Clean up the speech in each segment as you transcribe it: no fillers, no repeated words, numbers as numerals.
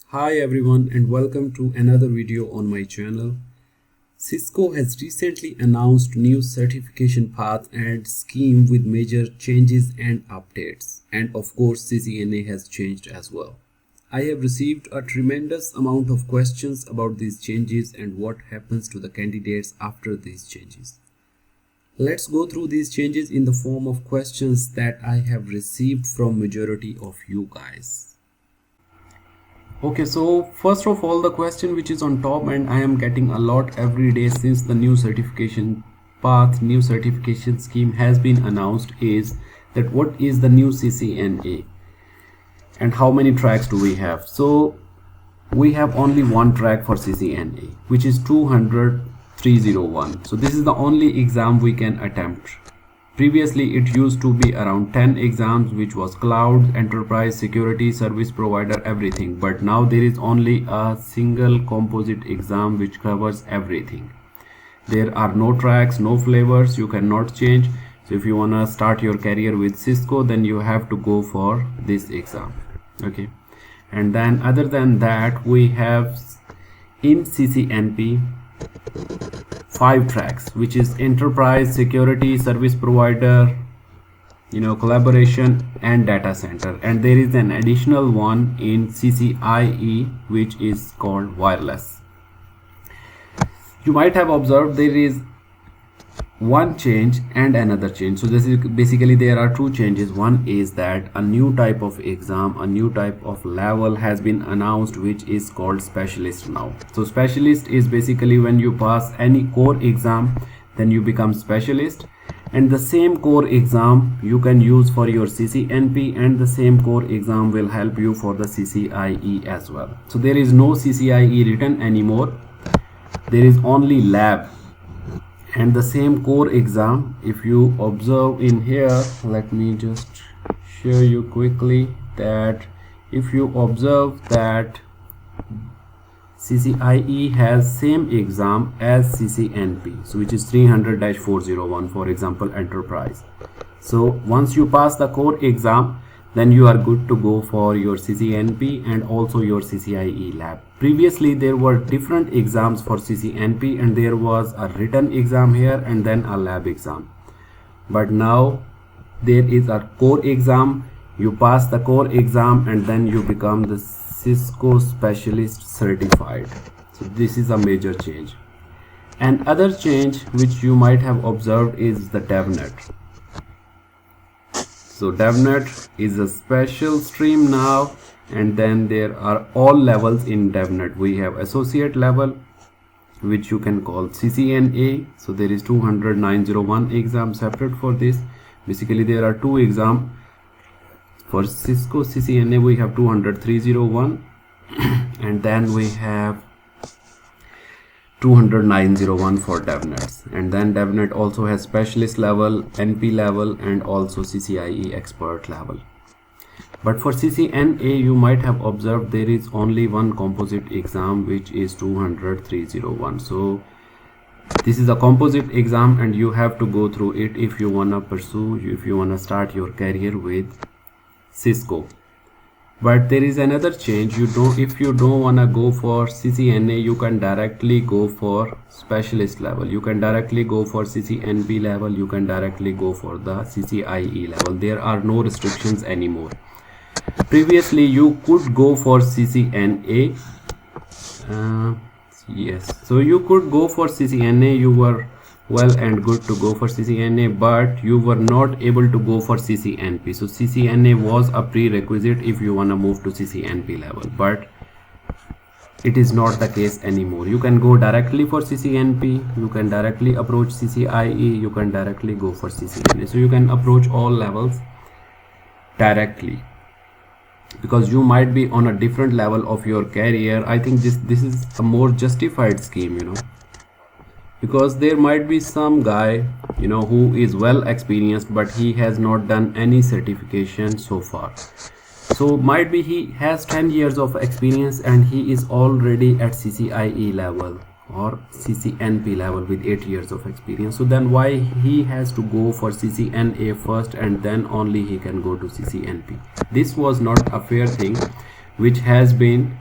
Hi everyone and welcome to another video on my channel. Cisco has recently announced new certification path and scheme with major changes and updates, and of course CCNA has changed as well. I have received a tremendous amount of questions about these changes and what happens to the candidates after these changes. Let's go through these changes in the form of questions that I have received from majority of you guys. Okay, so first of all, the question which is on top and I am getting a lot every day since the new certification path, new certification scheme has been announced is that what is the new CCNA and how many tracks do we have? So we have only one track for CCNA, which is 200-301. So this is the only exam we can attempt. Previously, it used to be around 10 exams, which was cloud, enterprise, security, service provider, everything. But now there is only a single composite exam which covers everything. There are no tracks, no flavors, you cannot change. So if you want to start your career with Cisco, then you have to go for this exam. Okay. And then other than that, we have in CCNP 5 tracks, which is enterprise, security, service provider, collaboration and data center. And there is an additional one in CCIE which is called wireless. You might have observed there is one change and another change. So this is basically there are two changes. One is that a new type of exam, a new type of level has been announced, which is called specialist now. So specialist is basically when you pass any core exam, then you become specialist, and the same core exam you can use for your CCNP, and the same core exam will help you for the CCIE as well. So there is no CCIE written anymore, there is only lab. And the same core exam, if you observe in here, let me just show you quickly that if you observe that CCIE has same exam as CCNP, so which is 300-401, for example, enterprise. So once you pass the core exam, then you are good to go for your CCNP and also your CCIE lab. Previously there were different exams for CCNP, and there was a written exam here and then a lab exam. But now there is a core exam, you pass the core exam and then you become the Cisco specialist certified. So this is a major change. And other change which you might have observed is the DevNet. So DevNet is a special stream now, and then there are all levels in DevNet. We have associate level, which you can call CCNA. So there is 200-901 exam separate for this. Basically there are two exams. For Cisco CCNA we have 200-301 and then we have 200-901 for DevNets, and then DevNet also has specialist level, NP level and also CCIE expert level. But for CCNA you might have observed there is only one composite exam, which is 200-301. So this is a composite exam and you have to go through it if you want to pursue, if you want to start your career with Cisco. But there is another change. If you don't want to go for CCNA, you can directly go for specialist level, you can directly go for CCNP level, you can directly go for the CCIE level. There are no restrictions anymore. Previously you could go for CCNA, yes, so you could go for CCNA, you were well and good to go for CCNA, but you were not able to go for CCNP. So CCNA was a prerequisite if you want to move to CCNP level, but it is not the case anymore. You can go directly for CCNP, you can directly approach CCIE, you can directly go for CCNA. So you can approach all levels directly, because you might be on a different level of your career. I think this is a more justified scheme, because there might be some guy who is well experienced but he has not done any certification so far. So might be he has 10 years of experience and he is already at CCIE level or CCNP level with 8 years of experience. So then why he has to go for CCNA first and then only he can go to CCNP? This was not a fair thing which has been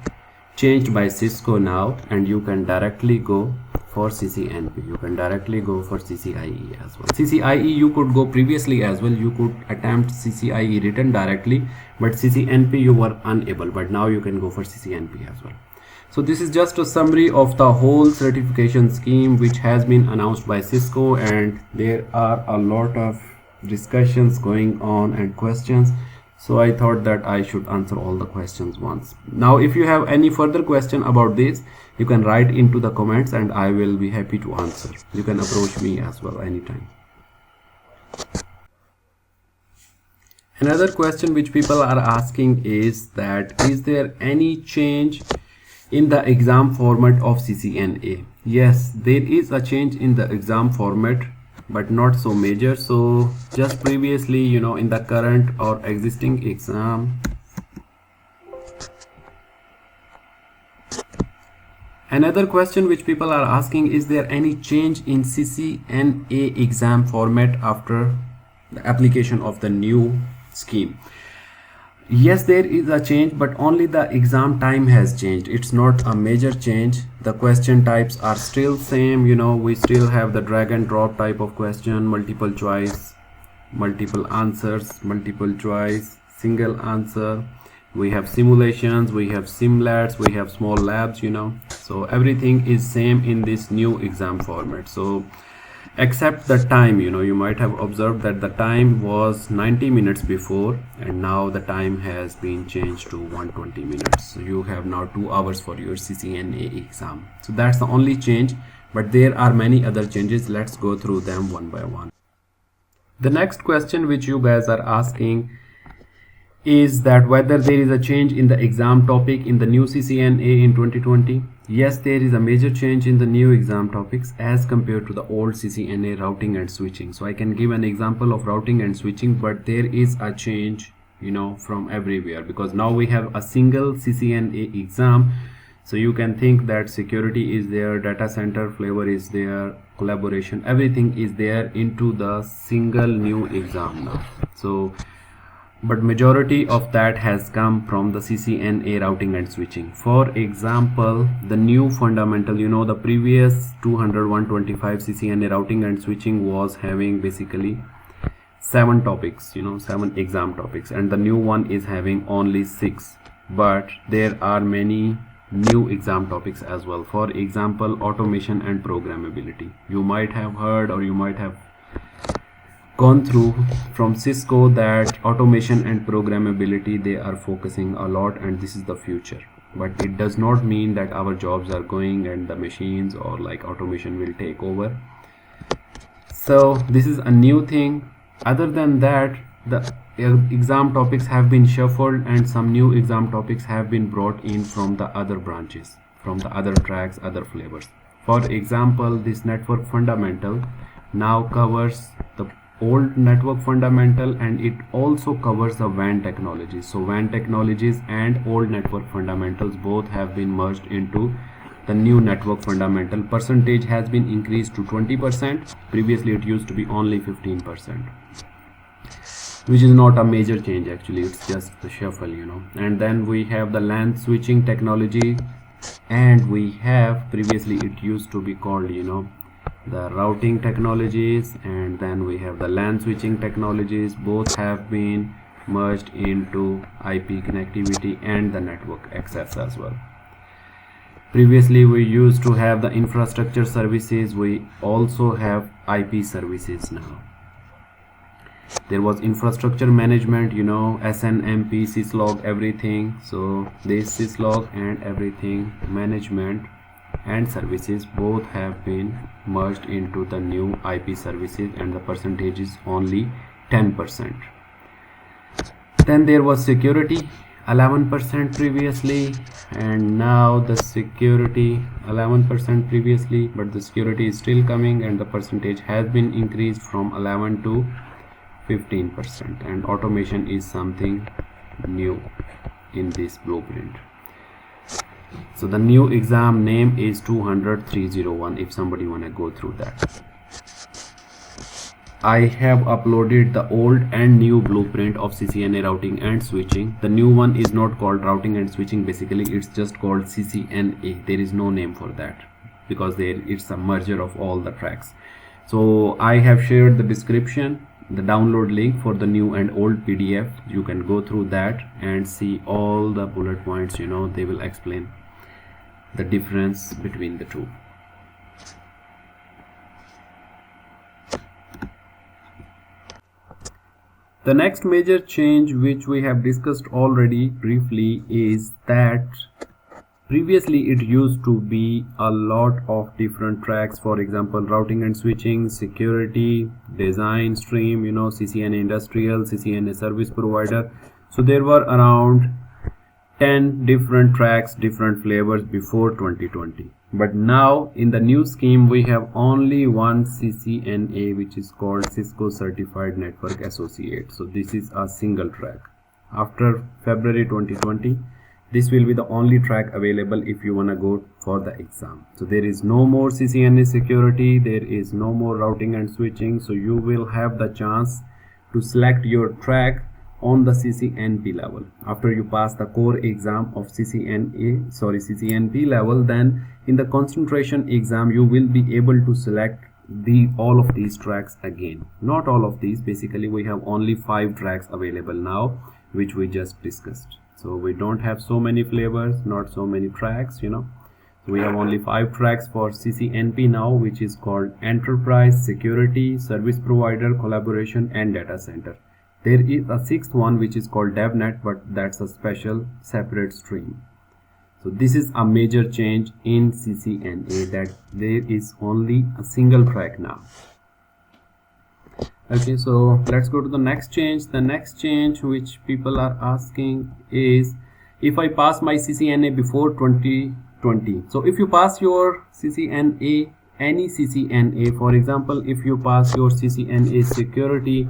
changed by Cisco now, and you can directly go for CCNP. You can directly go for CCIE as well. CCIE you could go previously as well. You could attempt CCIE written directly, but CCNP you were unable, but now you can go for CCNP as well. So this is just a summary of the whole certification scheme which has been announced by Cisco, and there are a lot of discussions going on and questions. So I thought that I should answer all the questions once. Now if you have any further question about this, you can write into the comments and I will be happy to answer. You can approach me as well anytime. Another question which people are asking is that, is there any change in the exam format of CCNA? Yes, there is a change in the exam format, but not so major. So just previously, you know, in the current or existing exam, another question which people are asking, is there any change in CCNA exam format after the application of the new scheme? Yes, there is a change, but only the exam time has changed. It's not a major change. The question types are still same. You know, we still have the drag and drop type of question, multiple choice, multiple answers, multiple choice, single answer. We have simulations, we have simlats, we have small labs, you know. So everything is same in this new exam format. So except the time, you know, you might have observed that the time was 90 minutes before, and now the time has been changed to 120 minutes. So you have now 2 hours for your CCNA exam. So that's the only change, but there are many other changes. Let's go through them one by one. The next question which you guys are asking is that whether there is a change in the exam topic in the new CCNA in 2020. Yes, there is a major change in the new exam topics as compared to the old CCNA routing and switching. So I can give an example of routing and switching, but there is a change, you know, from everywhere, because now we have a single CCNA exam. So you can think that security is there, data center flavor is there, collaboration, everything is there into the single new exam now. So but majority of that has come from the CCNA routing and switching. For example, the new fundamental, you know, the previous 200-125 CCNA routing and switching was having basically 7 topics, you know, 7 exam topics, and the new one is having only 6. But there are many new exam topics as well. For example, automation and programmability. You might have heard, or you might have gone through from Cisco that automation and programmability, they are focusing a lot, and this is the future. But it does not mean that our jobs are going and the machines or like automation will take over. So this is a new thing. Other than that, the exam topics have been shuffled and some new exam topics have been brought in from the other branches, from the other tracks, other flavors. For example, this network fundamental now covers the old network fundamental, and it also covers the WAN technologies. So WAN technologies and old network fundamentals both have been merged into the new network fundamental. Percentage has been increased to 20%. Previously it used to be only 15%, which is not a major change actually, it's just the shuffle, you know. And then we have the LAN switching technology, and we have, previously it used to be called, you know, the routing technologies, and then we have the LAN switching technologies. Both have been merged into IP connectivity and the network access as well. Previously we used to have the infrastructure services, we also have IP services now. There was infrastructure management, you know, SNMP, syslog, everything. So this syslog and everything, management and services, both have been merged into the new IP services, and the percentage is only 10%. Then there was security, 11% previously, and now the security 11% previously, but the security is still coming, and the percentage has been increased from 11 to 15%. And automation is something new in this blueprint. So the new exam name is 200-301 if somebody want to go through that. I have uploaded the old and new blueprint of CCNA routing and switching. The new one is not called routing and switching, basically it's just called CCNA. There is no name for that because it's a merger of all the tracks. So I have shared the description, the download link for the new and old PDF. You can go through that and see all the bullet points. They will explain the difference between the two. The next major change, which we have discussed already briefly, is that previously it used to be a lot of different tracks. For example, routing and switching, security, design stream, CCNA industrial, CCNA service provider. So there were around 10 different tracks, different flavors before 2020. But now in the new scheme we have only one CCNA, which is called Cisco Certified Network Associate. So this is a single track. After February 2020, this will be the only track available if you want to go for the exam. So there is no more CCNA security, there is no more routing and switching. So you will have the chance to select your track on the CCNP level. After you pass the core exam of CCNP level, then in the concentration exam you will be able to select all of these tracks again. Not all of these, basically we have only 5 tracks available now, which we just discussed. So we don't have so many flavors, not so many tracks, we have only 5 tracks for CCNP now, which is called enterprise, security, service provider, collaboration and data center. There is a 6th one which is called DevNet, but that's a special separate stream. So this is a major change in CCNA, that there is only a single track now. Okay, so let's go to the next change. The next change which people are asking is, if I pass my CCNA before 2020. So if you pass your CCNA, any CCNA, for example, if you pass your CCNA security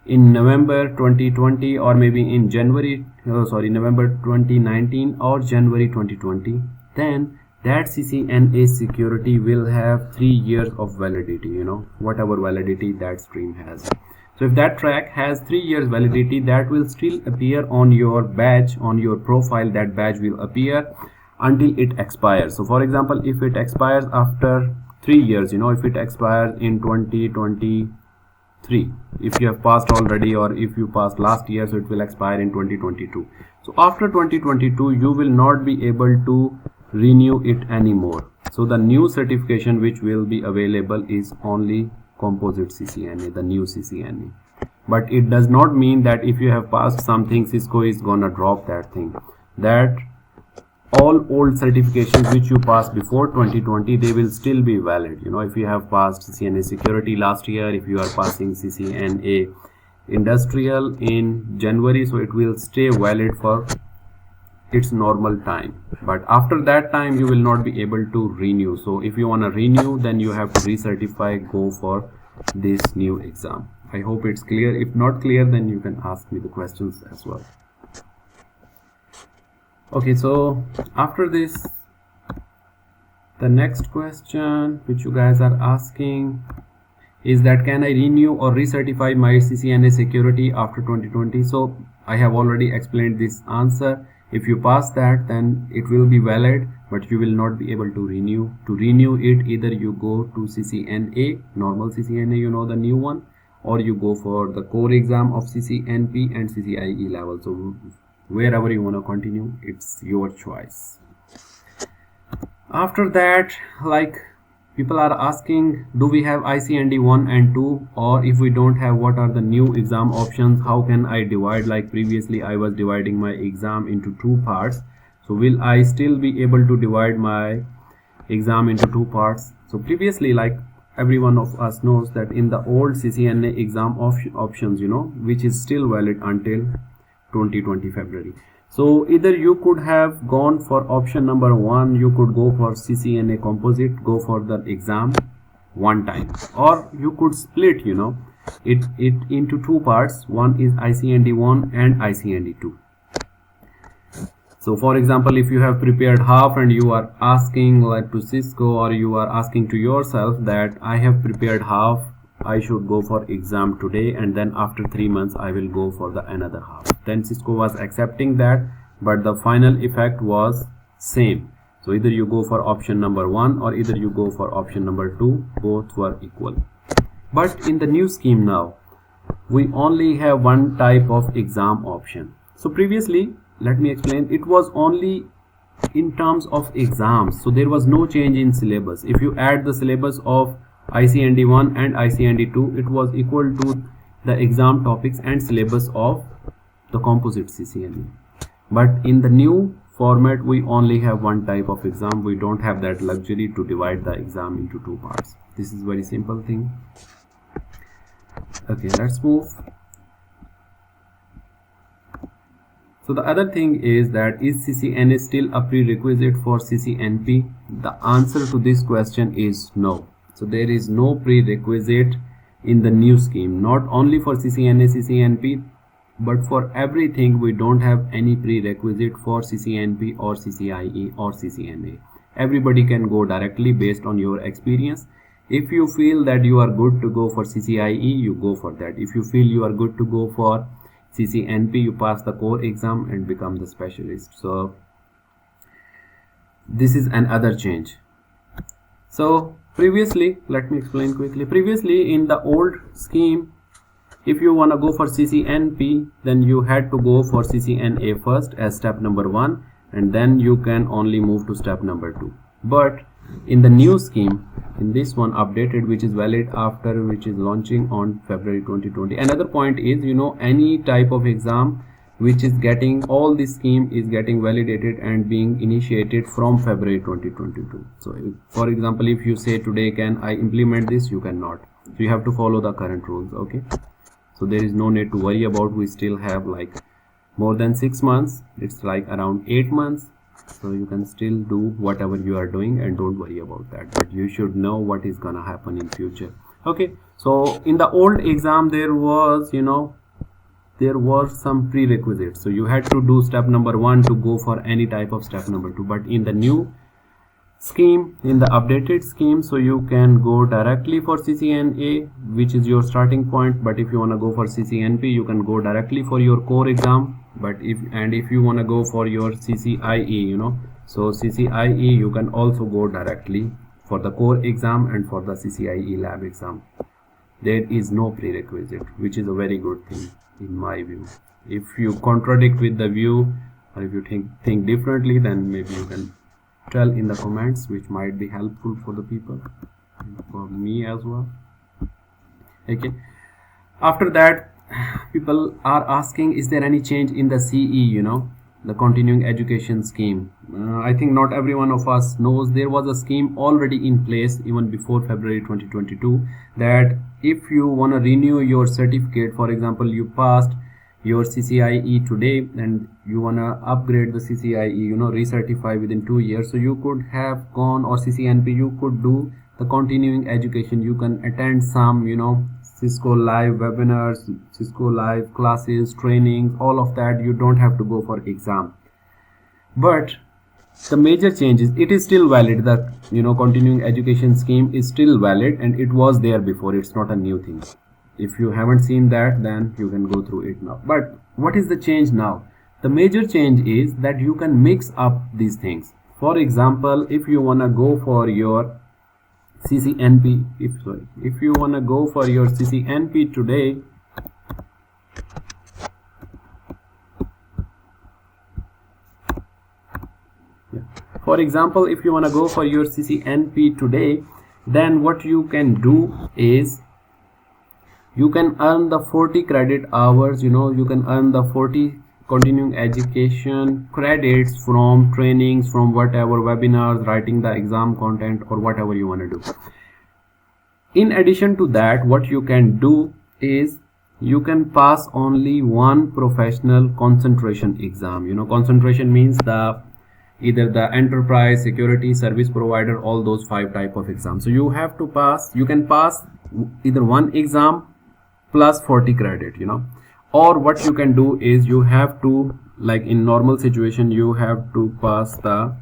in November 2020 or maybe in November 2019 or January 2020, then that CCNA security will have 3 years of validity, whatever validity that stream has. So if that track has 3 years validity, that will still appear on your badge, on your profile. That badge will appear until it expires. So for example, if it expires after 3 years, if it expires in 2023, if you have passed already, or if you passed last year, so it will expire in 2022. So after 2022 you will not be able to renew it anymore. So the new certification which will be available is only composite CCNA, the new CCNA. But it does not mean that if you have passed something, Cisco is gonna drop that thing. That all old certifications which you passed before 2020, they will still be valid. If you have passed CCNA security last year, if you are passing CCNA industrial in January, so it will stay valid for its normal time. But after that time you will not be able to renew. So if you want to renew, then you have to recertify, go for this new exam. I hope it's clear. If not clear, then you can ask me the questions as well. Okay, so after this, the next question which you guys are asking is that, can I renew or recertify my CCNA security after 2020? So I have already explained this answer. If you pass that, then it will be valid, but you will not be able to renew. To renew it, either you go to CCNA, normal CCNA, the new one, or you go for the core exam of CCNP and CCIE level. So wherever you want to continue, it's your choice. After that, like, people are asking, do we have ICND 1 and 2, or if we don't have, what are the new exam options? How can I divide? Like previously I was dividing my exam into 2 parts. So will I still be able to divide my exam into 2 parts? So previously, like every one of us knows, that in the old CCNA exam options, which is still valid until 2020 February. So either you could have gone for option number 1, you could go for CCNA composite, go for the exam one time, or you could split it into 2 parts. One is ICND 1 and ICND 2. So for example, if you have prepared half and you are asking like to Cisco, or you are asking to yourself that I have prepared half I should go for exam today, and then after 3 months I will go for the another half. Then Cisco was accepting that, but the final effect was same. So either you go for option number 1 or either you go for option number 2, both were equal. But in the new scheme now, we only have one type of exam option. So previously, let me explain, it was only in terms of exams, so there was no change in syllabus. If you add the syllabus of ICND1 and ICND2, it was equal to the exam topics and syllabus of the composite CCNA. But in the new format, we only have one type of exam. We don't have that luxury to divide the exam into 2 parts. This is very simple thing. Okay, let's move. So the other thing is that, is CCNA still a prerequisite for CCNP? The answer to this question is no. So there is no prerequisite in the new scheme, not only for CCNA, CCNP, but for everything. We don't have any prerequisite for CCNP or CCIE or CCNA. Everybody can go directly based on your experience. If you feel that you are good to go for CCIE, you go for that. If you feel you are good to go for CCNP, you pass the core exam and become the specialist. So this is another change. So previously, let me explain quickly. Previously in the old scheme, if you want to go for CCNP, then you had to go for CCNA first as step number 1, and then you can only move to step number 2. But in the new scheme, in this one updated, which is valid after, which is launching on February 2020. Another point is, any type of exam which is getting, all this scheme is getting validated and being initiated from February 2022. So for example, if you say today, can I implement this? You cannot. So you have to follow the current rules. Okay. So there is no need to worry about. We still have like more than 6 months. It's like around 8 months. So you can still do whatever you are doing and don't worry about that. But you should know what is gonna happen in future. Okay. So in the old exam, there was, there were some prerequisites. So you had to do step number 1 to go for any type of step number 2. But in the new scheme, in the updated scheme, so you can go directly for CCNA, which is your starting point. But if you want to go for CCNP, you can go directly for your core exam. But if you want to go for your CCIE, so CCIE, you can also go directly for the core exam and for the CCIE lab exam. There is no prerequisite, which is a very good thing in my view. If you contradict with the view, or if you think differently, then maybe you can tell in the comments, which might be helpful for the people and for me as well. Okay. After that, people are asking, is there any change in the CE, the continuing education scheme? I think not every one of us knows there was a scheme already in place even before February 2022, that if you want to renew your certificate, for example, you passed your CCIE today and you want to upgrade the CCIE, recertify within 2 years, so you could have gone, or CCNP, you could do the continuing education. You can attend some, Cisco live webinars, Cisco live classes, trainings, all of that. You don't have to go for exam. But the major change is, it is still valid. The continuing education scheme is still valid, and it was there before. It's not a new thing. If you haven't seen that, then you can go through it now. But what is the change now? The major change is that you can mix up these things. For example, if you want to go for your CCNP, if you want to go for your CCNP today, for example, if you want to go for your CCNP today, then what you can do is, you can earn the 40 credit hours, you can earn the 40 continuing education credits from trainings, from whatever webinars, writing the exam content, or whatever you want to do. In addition to that, what you can do is, you can pass only one professional concentration exam. Concentration means either the enterprise, security, service provider, all those 5 type of exams. So you have to pass, you can pass either one exam plus 40 credit, or what you can do is, you have to, like in normal situation, you have to pass the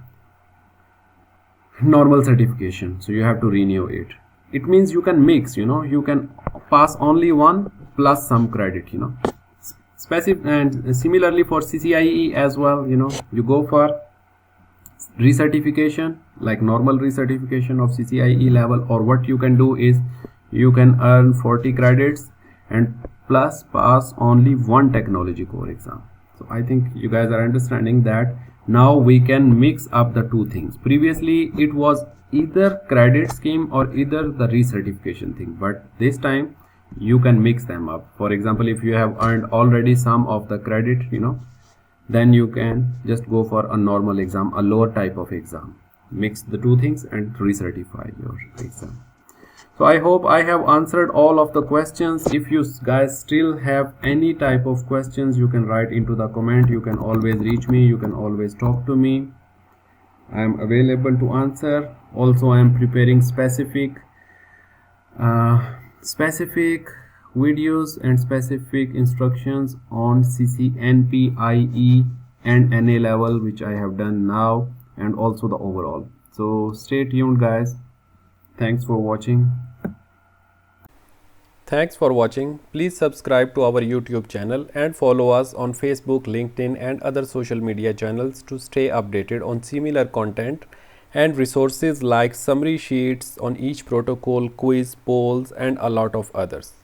normal certification, so you have to renew it. it means you can mix, you can pass only one plus some credit, specific. And similarly for CCIE as well, you go for recertification, like normal recertification of CCIE level, or what you can do is you can earn 40 credits and plus pass only one technology core exam. So I think you guys are understanding that now we can mix up the two things. Previously it was either credit scheme or either the recertification thing, but this time you can mix them up. For example, if you have earned already some of the credit, then you can just go for a normal exam, a lower type of exam, mix the two things and recertify your exam. So I hope I have answered all of the questions. If you guys still have any type of questions, you can write into the comment. You can always reach me, you can always talk to me. I am available to answer. Also I am preparing specific videos and specific instructions on CCNP, IE and NA level, which I have done now, and also the overall. So stay tuned guys. Thanks for watching. Thanks for watching. Please subscribe to our YouTube channel and follow us on Facebook, LinkedIn and other social media channels to stay updated on similar content and resources like summary sheets on each protocol, quiz, polls and a lot of others.